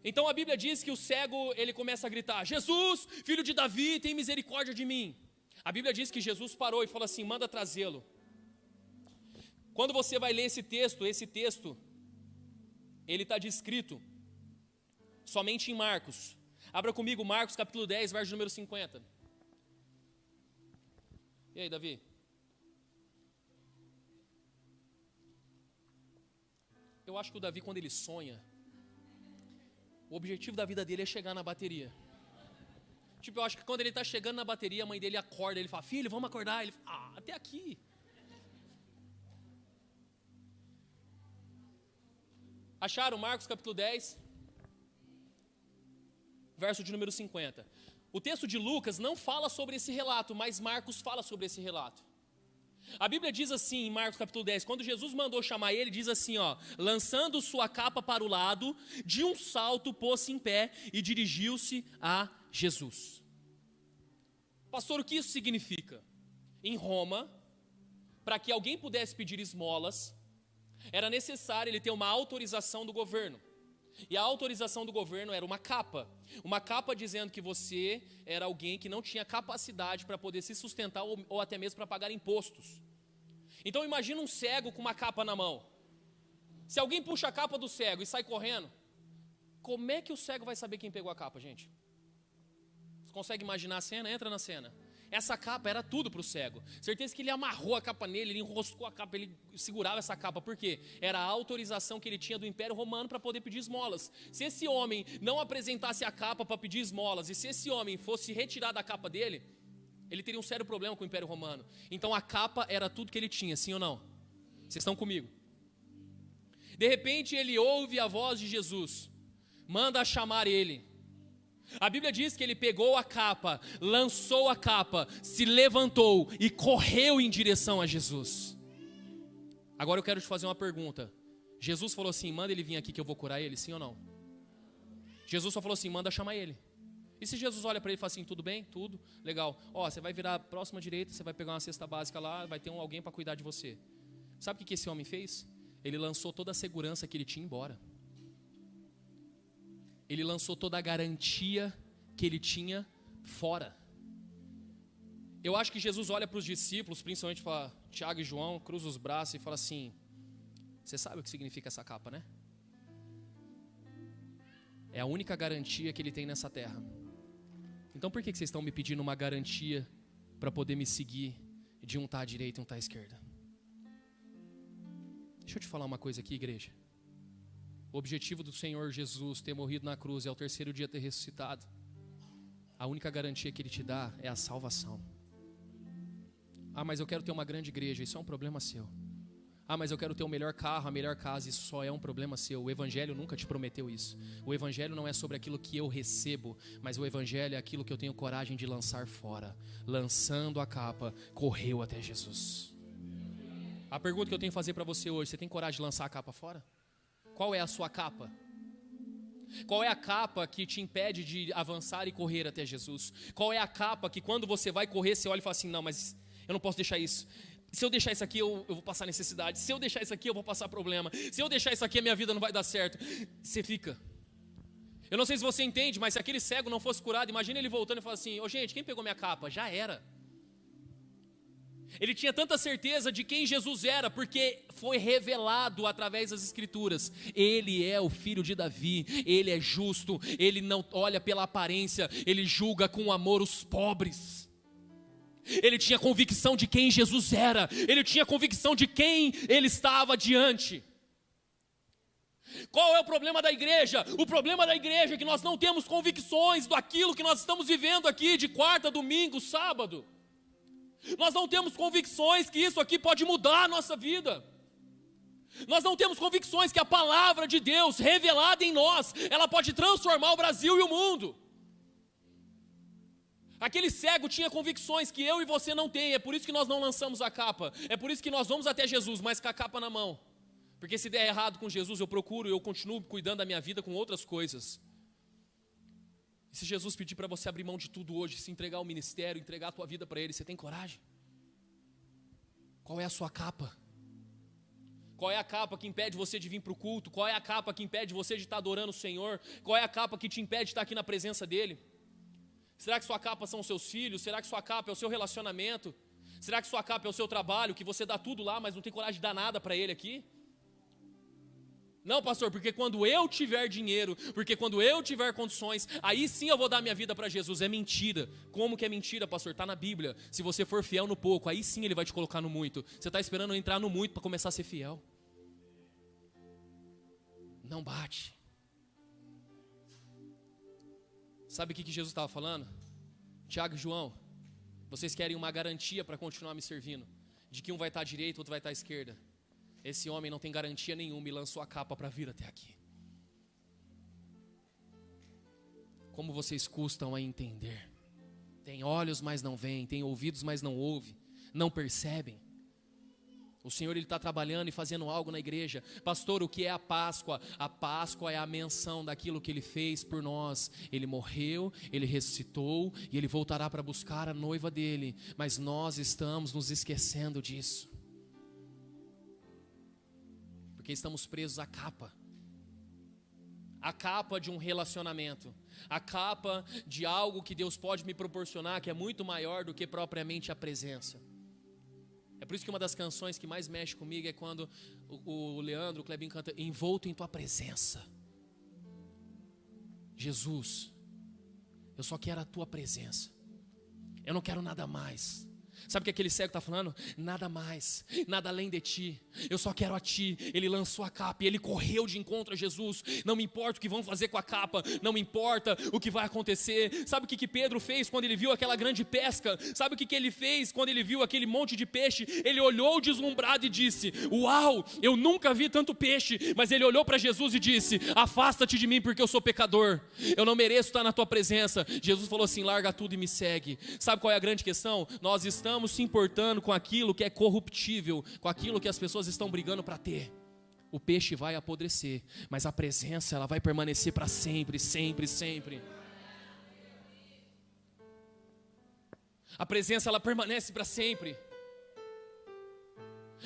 Então a Bíblia diz que o cego, ele começa a gritar, Jesus, filho de Davi, tem misericórdia de mim. A Bíblia diz que Jesus parou e falou assim, manda trazê-lo. Quando você vai ler esse texto, ele está descrito somente em Marcos. Abra comigo Marcos capítulo 10, verso número 50. E aí, Davi? Eu acho que o Davi, quando ele sonha, o objetivo da vida dele é chegar na bateria. Eu acho que quando ele está chegando na bateria, a mãe dele acorda, ele fala, filho, vamos acordar. Ele fala, até aqui. Acharam Marcos capítulo 10? Verso de número 50. O texto de Lucas não fala sobre esse relato, mas Marcos fala sobre esse relato. A Bíblia diz assim em Marcos capítulo 10, quando Jesus mandou chamar ele, diz assim, lançando sua capa para o lado, de um salto pôs-se em pé e dirigiu-se a Jesus. Pastor, o que isso significa? Em Roma, para que alguém pudesse pedir esmolas, era necessário ele ter uma autorização do governo. E a autorização do governo era uma capa dizendo que você era alguém que não tinha capacidade para poder se sustentar ou até mesmo para pagar impostos. Então imagina um cego com uma capa na mão. Se alguém puxa a capa do cego e sai correndo, como é que o cego vai saber quem pegou a capa, gente? Você consegue imaginar a cena? Entra na cena. Essa capa era tudo para o cego. Certeza que ele amarrou a capa nele, ele enroscou a capa, ele segurava essa capa. Por quê? Era a autorização que ele tinha do Império Romano para poder pedir esmolas. Se esse homem não apresentasse a capa para pedir esmolas, e se esse homem fosse retirar da capa dele, ele teria um sério problema com o Império Romano. Então a capa era tudo que ele tinha, sim ou não? Vocês estão comigo? De repente ele ouve a voz de Jesus, manda chamar ele. A Bíblia diz que ele pegou a capa, lançou a capa, se levantou e correu em direção a Jesus. Agora eu quero te fazer uma pergunta. Jesus falou assim, manda ele vir aqui que eu vou curar ele, sim ou não? Jesus só falou assim, manda chamar ele. E se Jesus olha para ele e fala assim, tudo bem? Tudo? Legal. Você vai virar a próxima direita, você vai pegar uma cesta básica lá, vai ter alguém para cuidar de você. Sabe o que esse homem fez? Ele lançou toda a segurança que ele tinha embora. Ele lançou toda a garantia que ele tinha fora. Eu acho que Jesus olha para os discípulos, principalmente para Tiago e João, cruza os braços e fala assim, você sabe o que significa essa capa, né? É a única garantia que ele tem nessa terra. Então por que vocês estão me pedindo uma garantia para poder me seguir de um tá à direita e um tá à esquerda? Deixa eu te falar uma coisa aqui, igreja. O objetivo do Senhor Jesus ter morrido na cruz e ao terceiro dia ter ressuscitado, a única garantia que Ele te dá é a salvação. Mas eu quero ter uma grande igreja, isso é um problema seu. Ah, mas eu quero ter o melhor carro, a melhor casa. Isso só é um problema seu. O evangelho nunca te prometeu isso. O evangelho não é sobre aquilo que eu recebo, mas o evangelho é aquilo que eu tenho coragem de lançar fora. Lançando a capa, correu até Jesus. A pergunta que eu tenho que fazer para você hoje: você tem coragem de lançar a capa fora? Qual é a sua capa? Qual é a capa que te impede de avançar e correr até Jesus? Qual é a capa que quando você vai correr, você olha e fala assim: não, mas eu não posso deixar isso. Se eu deixar isso aqui, eu vou passar necessidade. Se eu deixar isso aqui, eu vou passar problema. Se eu deixar isso aqui, a minha vida não vai dar certo. Você fica. Eu não sei se você entende, mas se aquele cego não fosse curado, imagina ele voltando e falando assim: ô gente, quem pegou minha capa? Já era. Ele tinha tanta certeza de quem Jesus era, porque foi revelado através das Escrituras. Ele é o filho de Davi, ele é justo, ele não olha pela aparência, ele julga com amor os pobres. Ele tinha convicção de quem Jesus era, ele tinha convicção de quem ele estava diante. Qual é o problema da igreja? O problema da igreja é que nós não temos convicções daquilo que nós estamos vivendo aqui de quarta, domingo, sábado. Nós não temos convicções que isso aqui pode mudar a nossa vida. Nós não temos convicções que a palavra de Deus revelada em nós, ela pode transformar o Brasil e o mundo. Aquele cego tinha convicções que eu e você não tem. É por isso que nós não lançamos a capa. É por isso que nós vamos até Jesus, mas com a capa na mão. Porque se der errado com Jesus, eu continuo cuidando da minha vida com outras coisas. E se Jesus pedir para você abrir mão de tudo hoje, se entregar ao ministério, entregar a tua vida para Ele, você tem coragem? Qual é a sua capa? Qual é a capa que impede você de vir para o culto? Qual é a capa que impede você de estar adorando o Senhor? Qual é a capa que te impede de estar aqui na presença dEle? Será que sua capa são os seus filhos? Será que sua capa é o seu relacionamento? Será que sua capa é o seu trabalho, que você dá tudo lá, mas não tem coragem de dar nada para Ele aqui? Não, pastor, porque quando eu tiver dinheiro, porque quando eu tiver condições, aí sim eu vou dar minha vida para Jesus. É mentira. Como que é mentira, pastor? Está na Bíblia. Se você for fiel no pouco, aí sim Ele vai te colocar no muito. Você está esperando eu entrar no muito para começar a ser fiel. Não bate. Sabe o que Jesus estava falando? Tiago e João, vocês querem uma garantia para continuar me servindo, de que um vai estar à direita, outro vai estar à esquerda. Esse homem não tem garantia nenhuma e lançou a capa para vir até aqui. Como vocês custam a entender? Tem olhos, mas não veem, tem ouvidos, mas não ouvem, não percebem. O Senhor está trabalhando e fazendo algo na igreja. Pastor, o que é a Páscoa? A Páscoa é a menção daquilo que Ele fez por nós. Ele morreu, Ele ressuscitou e Ele voltará para buscar a noiva dEle. Mas nós estamos nos esquecendo disso. Porque estamos presos à capa. A capa de um relacionamento. A capa de algo que Deus pode me proporcionar, que é muito maior do que propriamente a presença. É por isso que uma das canções que mais mexe comigo é quando o Leandro, o Clebinho canta Envolto em Tua Presença. Jesus, eu só quero a Tua presença. Eu não quero nada mais. Sabe o que aquele cego está falando? Nada mais, nada além de Ti. Eu só quero a Ti. Ele lançou a capa e ele correu de encontro a Jesus. Não me importa o que vão fazer com a capa, não me importa o que vai acontecer. Sabe o que Pedro fez quando ele viu aquela grande pesca? Sabe o que ele fez quando ele viu aquele monte de peixe? Ele olhou deslumbrado e disse: uau, eu nunca vi tanto peixe. Mas ele olhou para Jesus e disse: afasta-te de mim porque eu sou pecador. Eu não mereço estar na Tua presença. Jesus falou assim: larga tudo e me segue. Sabe qual é a grande questão? Nós estamos se importando com aquilo que é corruptível, com aquilo que as pessoas estão brigando para ter. O peixe vai apodrecer, mas a presença ela vai permanecer para sempre, sempre, sempre. A presença ela permanece para sempre.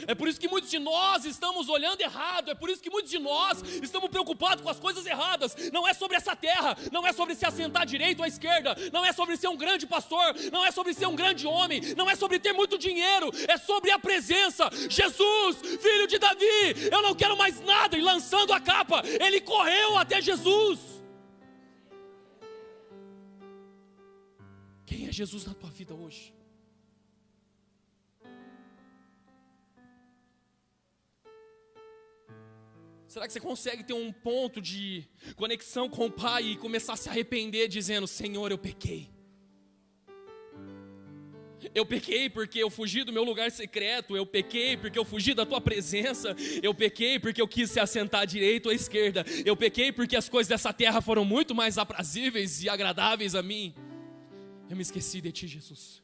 É por isso que muitos de nós estamos olhando errado. É por isso que muitos de nós estamos preocupados com as coisas erradas. Não é sobre essa terra, não é sobre se assentar à direita ou à esquerda, não é sobre ser um grande pastor, não é sobre ser um grande homem, não é sobre ter muito dinheiro, é sobre a presença. Jesus, filho de Davi, eu não quero mais nada. E lançando a capa, ele correu até Jesus. Quem é Jesus na tua vida hoje? Será que você consegue ter um ponto de conexão com o Pai e começar a se arrepender dizendo: Senhor, eu pequei. Eu pequei porque eu fugi do meu lugar secreto. Eu pequei porque eu fugi da tua presença. Eu pequei porque eu quis se assentar à direita ou à esquerda. Eu pequei porque as coisas dessa terra foram muito mais aprazíveis e agradáveis a mim. Eu me esqueci de ti, Jesus.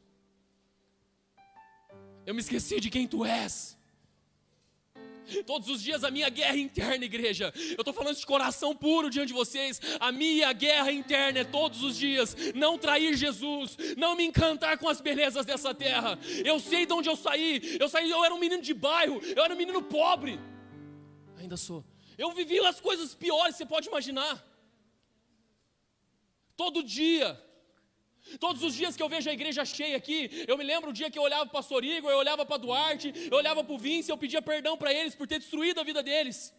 Eu me esqueci de quem tu és. Todos os dias a minha guerra interna, igreja. Eu estou falando de coração puro diante de vocês. A minha guerra interna é todos os dias não trair Jesus, não me encantar com as belezas dessa terra. Eu sei de onde eu saí. Eu era um menino de bairro, eu era um menino pobre. Ainda sou. Eu vivi as coisas piores, você pode imaginar. Todo dia. Todos os dias que eu vejo a igreja cheia aqui, eu me lembro o dia que eu olhava para o pastor Igor, eu olhava para Duarte, eu olhava para o Vince, eu pedia perdão para eles por ter destruído a vida deles.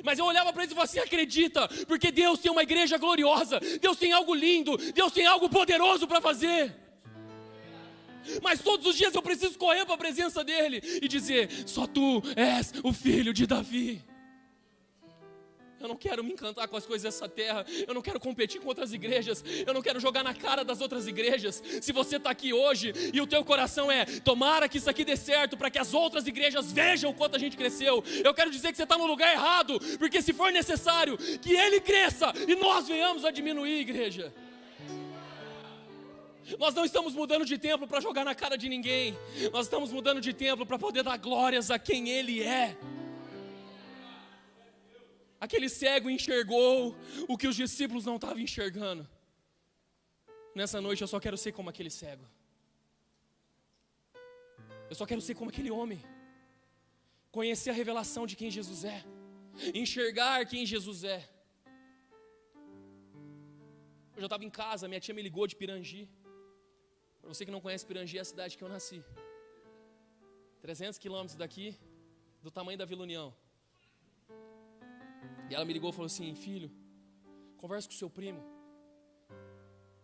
Mas eu olhava para eles e falava assim: acredita, porque Deus tem uma igreja gloriosa, Deus tem algo lindo, Deus tem algo poderoso para fazer. Mas todos os dias eu preciso correr para a presença dele e dizer: só tu és o filho de Davi. Eu não quero me encantar com as coisas dessa terra. Eu não quero competir com outras igrejas. Eu não quero jogar na cara das outras igrejas. Se você está aqui hoje e o teu coração é: tomara que isso aqui dê certo, para que as outras igrejas vejam o quanto a gente cresceu, eu quero dizer que você está no lugar errado. Porque se for necessário que ele cresça e nós venhamos a diminuir, igreja. Nós não estamos mudando de templo para jogar na cara de ninguém. Nós estamos mudando de templo para poder dar glórias a quem ele é. Aquele cego enxergou o que os discípulos não estavam enxergando. Nessa noite eu só quero ser como aquele cego. Eu só quero ser como aquele homem. Conhecer a revelação de quem Jesus é. Enxergar quem Jesus é. Eu já estava em casa, minha tia me ligou de Pirangi. Para você que não conhece, Pirangi é a cidade que eu nasci. 300 quilômetros daqui, do tamanho da Vila União. E ela me ligou e falou assim: filho, conversa com o seu primo.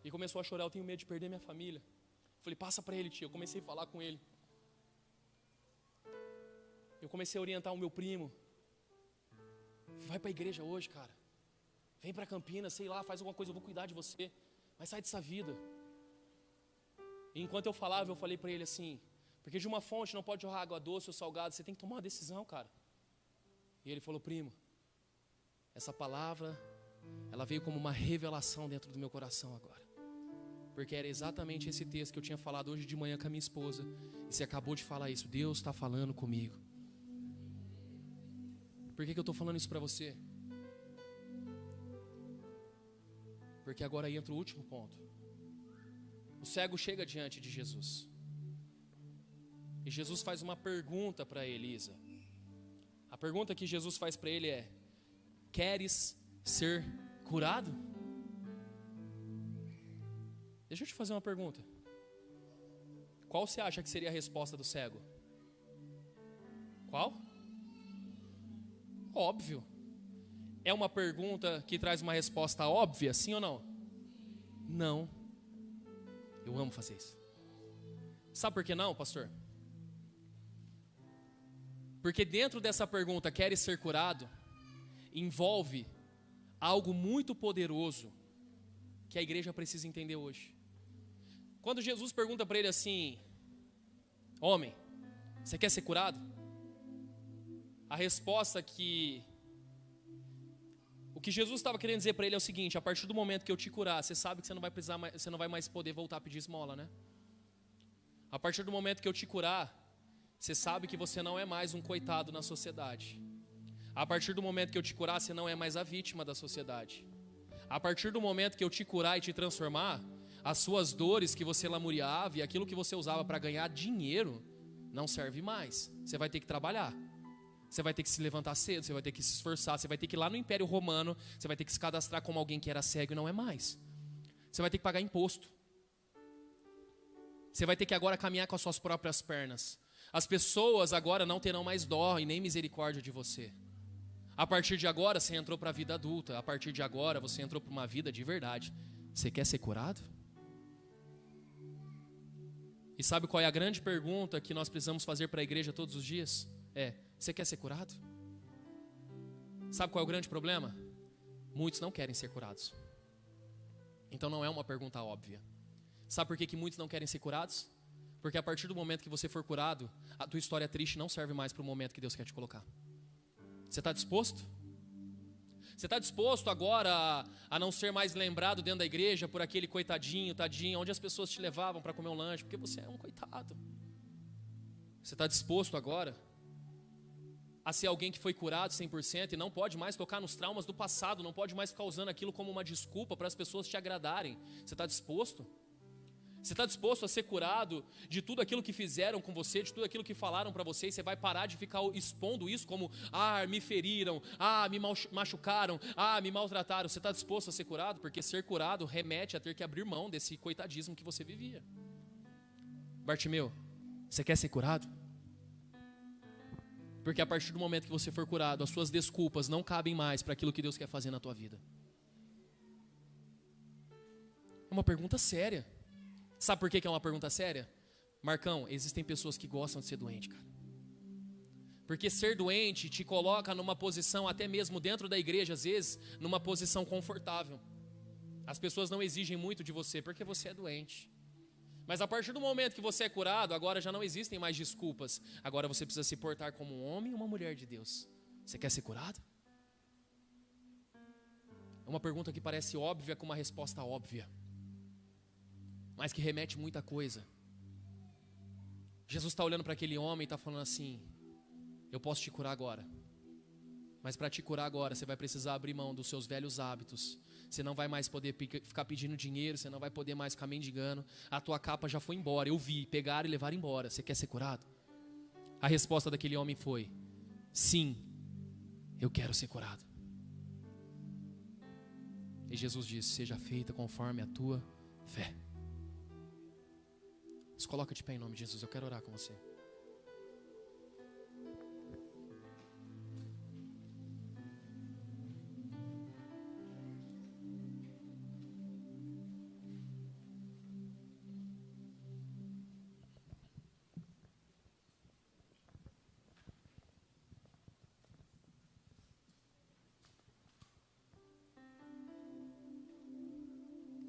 E começou a chorar: eu tenho medo de perder minha família. Eu falei: passa para ele, tia. Eu comecei a falar com ele. Eu comecei a orientar o meu primo: vai para a igreja hoje, cara. Vem para Campinas, sei lá, faz alguma coisa, eu vou cuidar de você. Mas sai dessa vida. E enquanto eu falava, eu falei para ele assim: porque de uma fonte não pode jorrar água doce ou salgada, você tem que tomar uma decisão, cara. E ele falou: primo, essa palavra, ela veio como uma revelação dentro do meu coração agora. Porque era exatamente esse texto que eu tinha falado hoje de manhã com a minha esposa. E você acabou de falar isso: Deus está falando comigo. Por que eu estou falando isso para você? Porque agora entra o último ponto. O cego chega diante de Jesus. E Jesus faz uma pergunta para ele, Isa. A pergunta que Jesus faz para ele é: queres ser curado? Deixa eu te fazer uma pergunta. Qual você acha que seria a resposta do cego? Qual? Óbvio. É uma pergunta que traz uma resposta óbvia, sim ou não? Não. Eu amo fazer isso. Sabe por que não, pastor? Porque dentro dessa pergunta, queres ser curado, envolve algo muito poderoso que a igreja precisa entender hoje. Quando Jesus pergunta para ele assim: homem, você quer ser curado? A resposta o que Jesus estava querendo dizer para ele é o seguinte: a partir do momento que eu te curar, você sabe que você não vai mais poder voltar a pedir esmola, né? A partir do momento que eu te curar, você sabe que você não é mais um coitado na sociedade. A partir do momento que eu te curar, você não é mais a vítima da sociedade. A partir do momento que eu te curar e te transformar, as suas dores que você lamuriava e aquilo que você usava para ganhar dinheiro não serve mais. Você vai ter que trabalhar. Você vai ter que se levantar cedo, você vai ter que se esforçar, você vai ter que ir lá no Império Romano, você vai ter que se cadastrar como alguém que era cego e não é mais. Você vai ter que pagar imposto. Você vai ter que agora caminhar com as suas próprias pernas. As pessoas agora não terão mais dó e nem misericórdia de você. A partir de agora você entrou para a vida adulta. A partir de agora você entrou para uma vida de verdade. Você quer ser curado? E sabe qual é a grande pergunta que nós precisamos fazer para a igreja todos os dias? Você quer ser curado? Sabe qual é o grande problema? Muitos não querem ser curados. Então não é uma pergunta óbvia. Sabe por que muitos não querem ser curados? Porque a partir do momento que você for curado, a tua história triste não serve mais para o momento que Deus quer te colocar. Você está disposto? Você está disposto agora a não ser mais lembrado dentro da igreja por aquele coitadinho, tadinho, onde as pessoas te levavam para comer um lanche, porque você é um coitado. Você está disposto agora a ser alguém que foi curado 100% e não pode mais tocar nos traumas do passado, não pode mais ficar usando aquilo como uma desculpa para as pessoas te agradarem. Você está disposto? Você está disposto a ser curado de tudo aquilo que fizeram com você, de tudo aquilo que falaram para você, e você vai parar de ficar expondo isso como, me feriram, me machucaram, me maltrataram. Você está disposto a ser curado? Porque ser curado remete a ter que abrir mão desse coitadismo que você vivia. Bartimeu, você quer ser curado? Porque a partir do momento que você for curado, as suas desculpas não cabem mais para aquilo que Deus quer fazer na tua vida. É uma pergunta séria. Sabe por que é uma pergunta séria? Marcão, existem pessoas que gostam de ser doente, cara. Porque ser doente te coloca numa posição, até mesmo dentro da igreja, às vezes, numa posição confortável. As pessoas não exigem muito de você, porque você é doente. Mas a partir do momento que você é curado, agora já não existem mais desculpas. Agora você precisa se portar como um homem e uma mulher de Deus. Você quer ser curado? É uma pergunta que parece óbvia com uma resposta óbvia, mas que remete muita coisa. Jesus está olhando para aquele homem e está falando assim: eu posso te curar agora, mas para te curar agora você vai precisar abrir mão dos seus velhos hábitos. Você não vai mais poder ficar pedindo dinheiro, você não vai poder mais ficar mendigando. A tua capa já foi embora, eu vi, pegaram e levaram embora. Você quer ser curado? A resposta daquele homem foi: sim, eu quero ser curado. E Jesus disse: seja feita conforme a tua fé. Se coloca de pé em nome de Jesus, eu quero orar com você.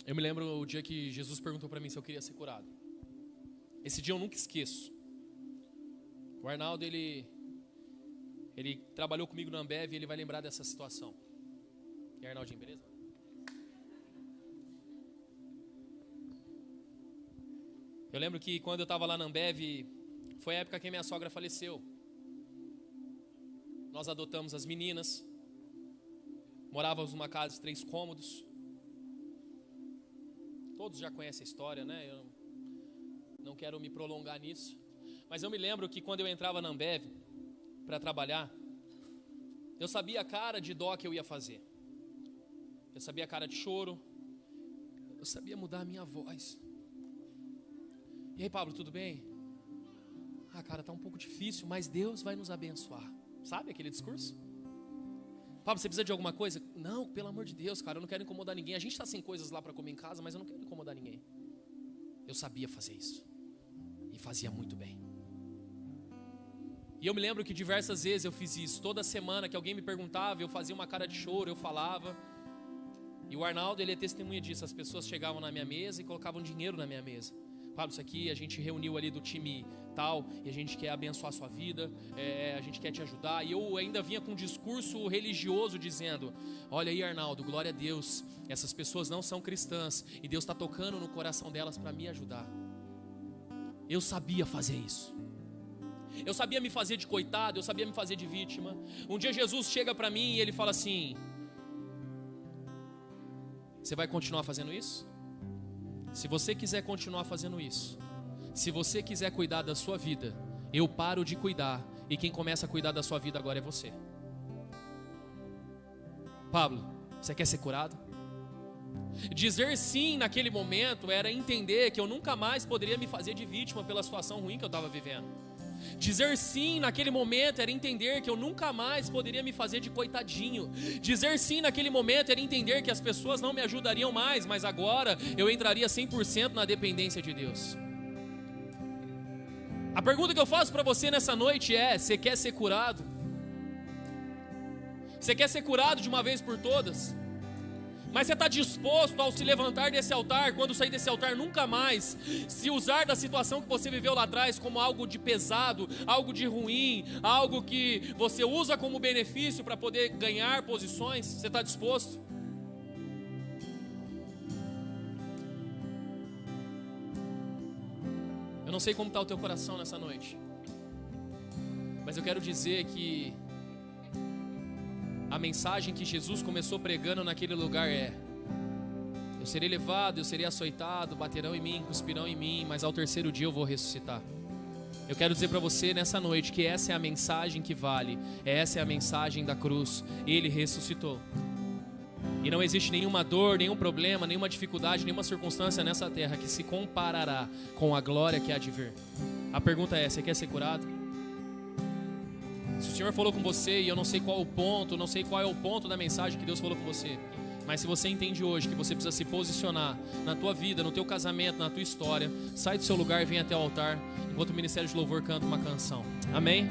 Eu me lembro o dia que Jesus perguntou para mim se eu queria ser curado. Esse dia eu nunca esqueço. O Arnaldo, ele trabalhou comigo na Ambev e ele vai lembrar dessa situação. E Arnaldinho, beleza? Eu lembro que quando eu estava lá na Ambev, foi a época que minha sogra faleceu. Nós adotamos as meninas, morávamos numa casa de 3 cômodos. Todos já conhecem a história, né? Eu não quero me prolongar nisso. Mas eu me lembro que quando eu entrava na Ambev para trabalhar, eu sabia a cara de dó que eu ia fazer. Eu sabia a cara de choro. Eu sabia mudar a minha voz. E aí, Pablo, tudo bem? Cara, tá um pouco difícil, mas Deus vai nos abençoar. Sabe aquele discurso? Pablo, você precisa de alguma coisa? Não, pelo amor de Deus, cara, eu não quero incomodar ninguém. A gente está sem coisas lá para comer em casa, mas eu não quero incomodar ninguém. Eu sabia fazer isso. E fazia muito bem. E eu me lembro que diversas vezes eu fiz isso. Toda semana que alguém me perguntava, eu fazia uma cara de choro, eu falava. E o Arnaldo, ele é testemunha disso. As pessoas chegavam na minha mesa e colocavam dinheiro na minha mesa. Pablo, isso aqui a gente reuniu ali do time tal, e a gente quer abençoar a sua vida, a gente quer te ajudar. E eu ainda vinha com um discurso religioso dizendo: olha aí, Arnaldo, glória a Deus, essas pessoas não são cristãs e Deus está tocando no coração delas para me ajudar. Eu sabia fazer isso. Eu sabia me fazer de coitado, eu sabia me fazer de vítima. Um dia Jesus chega para mim e ele fala assim: você vai continuar fazendo isso? Se você quiser continuar fazendo isso, se você quiser cuidar da sua vida, eu paro de cuidar, e quem começa a cuidar da sua vida agora é você. Pablo, você quer ser curado? Dizer sim naquele momento era entender que eu nunca mais poderia me fazer de vítima pela situação ruim que eu estava vivendo. Dizer sim naquele momento era entender que eu nunca mais poderia me fazer de coitadinho. Dizer sim naquele momento era entender que as pessoas não me ajudariam mais, mas agora eu entraria 100% na dependência de Deus. A pergunta que eu faço para você nessa noite é: você quer ser curado? Você quer ser curado de uma vez por todas? Mas você está disposto ao se levantar desse altar, quando sair desse altar nunca mais se usar da situação que você viveu lá atrás como algo de pesado, algo de ruim, algo que você usa como benefício para poder ganhar posições? Você está disposto? Eu não sei como está o teu coração nessa noite, mas eu quero dizer que a mensagem que Jesus começou pregando naquele lugar é: eu serei levado, eu serei açoitado, baterão em mim, cuspirão em mim, mas ao terceiro dia eu vou ressuscitar. Eu quero dizer para você nessa noite que essa é a mensagem que vale, essa é a mensagem da cruz. Ele ressuscitou. E não existe nenhuma dor, nenhum problema, nenhuma dificuldade, nenhuma circunstância nessa terra que se comparará com a glória que há de vir. A pergunta é: você quer ser curado? Se o Senhor falou com você, e eu não sei qual o ponto, não sei qual é o ponto da mensagem que Deus falou com você, mas se você entende hoje que você precisa se posicionar na tua vida, no teu casamento, na tua história, sai do seu lugar e vem até o altar, enquanto o Ministério de Louvor canta uma canção. Amém?